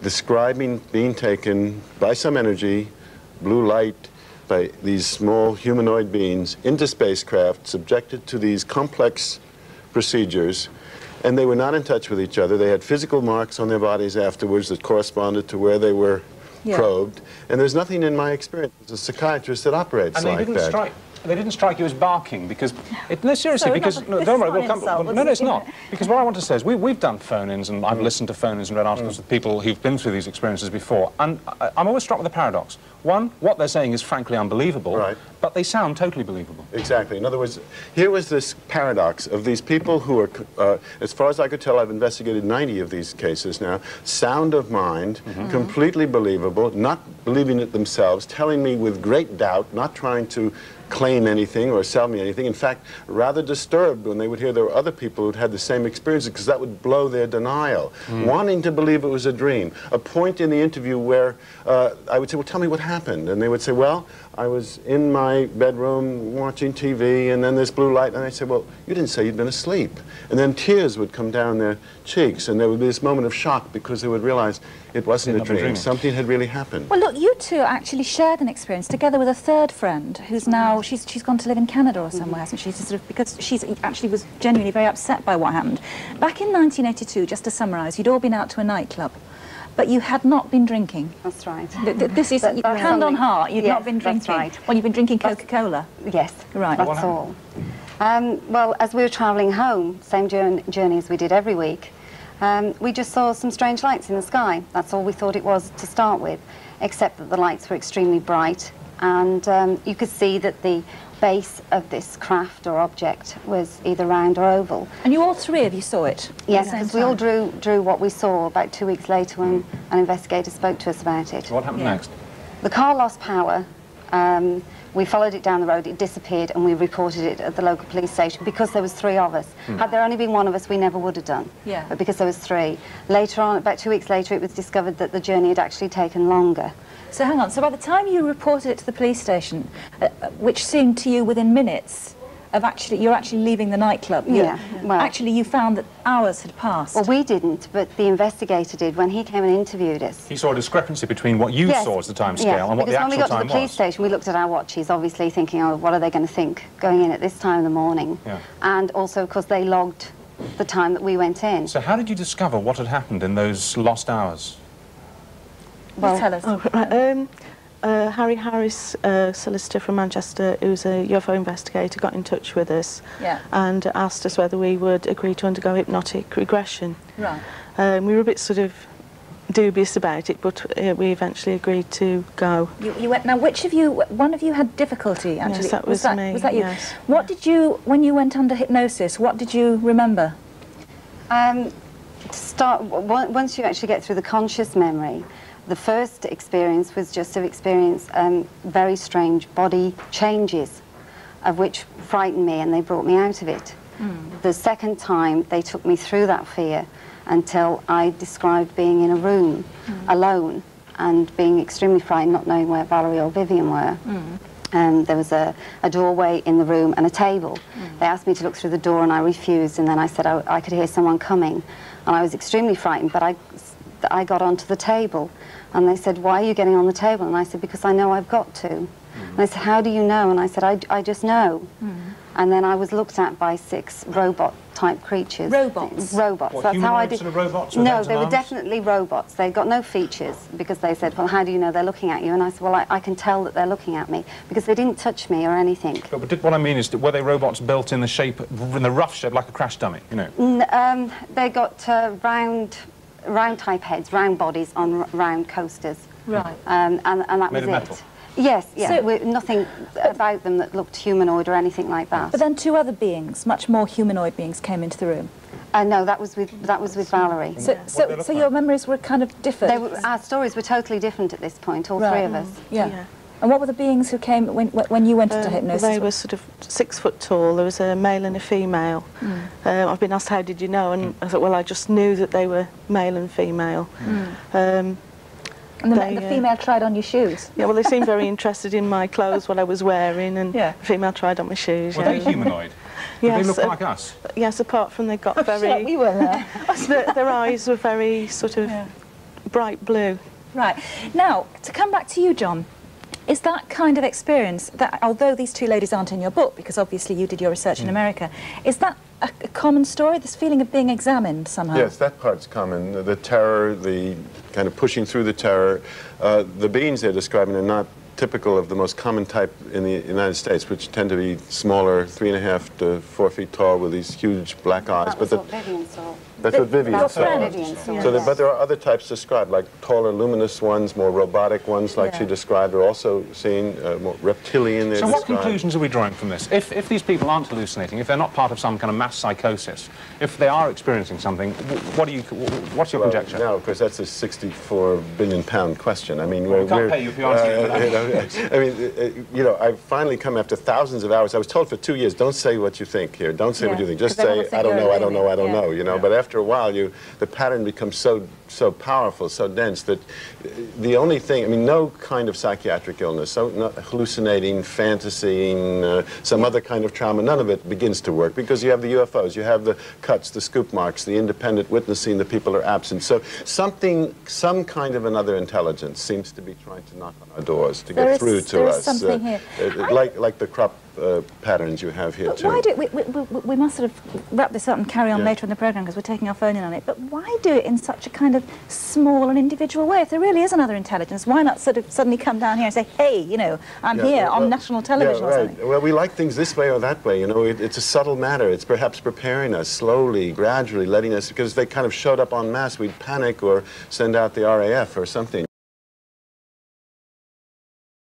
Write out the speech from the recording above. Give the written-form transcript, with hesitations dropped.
describing being taken by some energy, blue light, by these small humanoid beings into spacecraft, subjected to these complex procedures, and they were not in touch with each other. They had physical marks on their bodies afterwards that corresponded to where they were probed, and there's nothing in my experience as a psychiatrist that operates like that. They didn't strike you as barking because... no, seriously, because... No, don't worry, we'll come... no, it's not. Because what I want to say is we've done phone-ins, and I've listened to phone-ins and read articles with people who've been through these experiences before, and I'm always struck with a paradox. One, what they're saying is frankly unbelievable, but they sound totally believable. Exactly. In other words, here was this paradox of these people who are, as far as I could tell, I've investigated 90 of these cases now, sound of mind, completely believable, not believing it themselves, telling me with great doubt, not trying to claim anything or sell me anything. In fact, rather disturbed when they would hear there were other people who'd had the same experience, because that would blow their denial. Wanting to believe it was a dream. A point in the interview where I would say, well, tell me what happened. And they would say, well, I was in my bedroom watching TV, and then this blue light, and I said, well, you didn't say you'd been asleep. And then tears would come down their cheeks, and there would be this moment of shock because they would realize it wasn't a dream. Something had really happened. Well, look, you two actually shared an experience together with a third friend who's now, she's gone to live in Canada or somewhere, hasn't she? Sort of, because she's actually was genuinely very upset by what happened. Back in 1982, just to summarise, you'd all been out to a nightclub, but you had not been drinking. That's right. This is, hand on heart, you'd not been drinking. That's right. Well, you've been drinking Coca-Cola. Yes, right. That's all. Well, as we were travelling home, same journey as we did every week, we just saw some strange lights in the sky. That's all we thought it was to start with, except that the lights were extremely bright, and you could see that the base of this craft or object was either round or oval. And you all three of you saw it? Yes, because we all drew what we saw about 2 weeks later when an investigator spoke to us about it. So what happened next? The car lost power. We followed it down the road, it disappeared, and we reported it at the local police station because there was 3 of us. Had there only been 1 of us, we never would have done. But because there was 3. Later on, about 2 weeks later, it was discovered that the journey had actually taken longer. So hang on, so by the time you reported it to the police station, which seemed to you within minutes of you're actually leaving the nightclub, well, actually you found that hours had passed. Well, we didn't, but the investigator did when he came and interviewed us. He saw a discrepancy between what you saw as the time scale and what the actual time was. Because when we got to the police station, we looked at our watches, obviously thinking, oh, what are they going to think going in at this time in the morning? And also, because they logged the time that we went in. So how did you discover what had happened in those lost hours? Well, tell us. Harry Harris, solicitor from Manchester, who's a UFO investigator, got in touch with us and asked us whether we would agree to undergo hypnotic regression. Right. We were a bit sort of dubious about it, but we eventually agreed to go. You went. Now, which of you? One of you had difficulty. Actually, yes, that was me. Was that you? Yes. What did you, when you went under hypnosis? What did you remember? To start, once you actually get through the conscious memory. The first experience was just to experience very strange body changes, of which frightened me, and they brought me out of it. The second time, they took me through that fear until I described being in a room alone and being extremely frightened, not knowing where Valerie or Vivian were. There was a doorway in the room and a table. They asked me to look through the door, and I refused, and then I said I could hear someone coming, and I was extremely frightened, but I got onto the table. And they said, why are you getting on the table? And I said, because I know I've got to. And they said, how do you know? And I said, I just know. And then I was looked at by 6 robot-type creatures. Robots? Robots. What, that's how I did. Sort of robots? No, they were definitely robots. They got no features, because they said, well, how do you know they're looking at you? And I said, well, I can tell that they're looking at me, because they didn't touch me or anything. But what I mean is, were they robots built in the shape, in the rough shape, like a crash dummy, you know? They got round type heads, round bodies on round coasters. Right. And that was it. Metal? Yes, yeah. So, nothing about them that looked humanoid or anything like that. But then 2 other beings, much more humanoid beings, came into the room. No, that was with Valerie. So your memories were kind of different? Our stories were totally different at this point, all 3 of us. Yeah. And what were the beings who came when you went into hypnosis? They were sort of 6 foot tall. There was a male and a female. I've been asked, how did you know? And I thought, well, I just knew that they were male and female. And the female tried on your shoes? Yeah, well, they seemed very interested in my clothes, what I was wearing, and the female tried on my shoes. Were they humanoid? Did they look like us? Yes, apart from they got very... we were there. Their eyes were very sort of bright blue. Right. Now, to come back to you, John, is that kind of experience, that although these two ladies aren't in your book, because obviously you did your research in America, is that a common story, this feeling of being examined somehow? Yes, that part's common. The terror, the kind of pushing through the terror. The beings they're describing are not typical of the most common type in the United States, which tend to be smaller, 3.5 to 4 feet tall, with these huge black eyes. That's what Vivian saw. That's what Vivian saw. Yes. But there are other types described, like taller, luminous ones, more robotic ones, like she described, are also seen, more reptilian. So what conclusions are we drawing from this? If these people aren't hallucinating, if they're not part of some kind of mass psychosis, if they are experiencing something, what's your conjecture? Now, of course, that's a £64 billion question. I mean, we can't pay you if you answer that. I mean, you know, I've finally come after thousands of hours. I was told for 2 years, don't say what you think here. Don't say what you think. Just say, I don't know, I don't know, I don't know, you know. But after a while, the pattern becomes so powerful, so dense, that the only thing, I mean, no kind of psychiatric illness, so not hallucinating, fantasying, some other kind of trauma, none of it begins to work, because you have the UFOs, you have the cuts, the scoop marks, the independent witnessing, the people are absent. So some kind of another intelligence seems to be trying to knock on our doors to get through to us. There is something here. Like the crop patterns you have here too. Why do we must sort of wrap this up and carry on later in the programme, because we're taking our phone in on it, but why do it in such a kind of small and individual way? If there really is another intelligence, why not sort of suddenly come down here and say, hey, you know, I'm here on national television or something? Well, we like things this way or that way, you know. It's a subtle matter. It's perhaps preparing us slowly, gradually, letting us, because if they kind of showed up en masse, we'd panic or send out the RAF or something.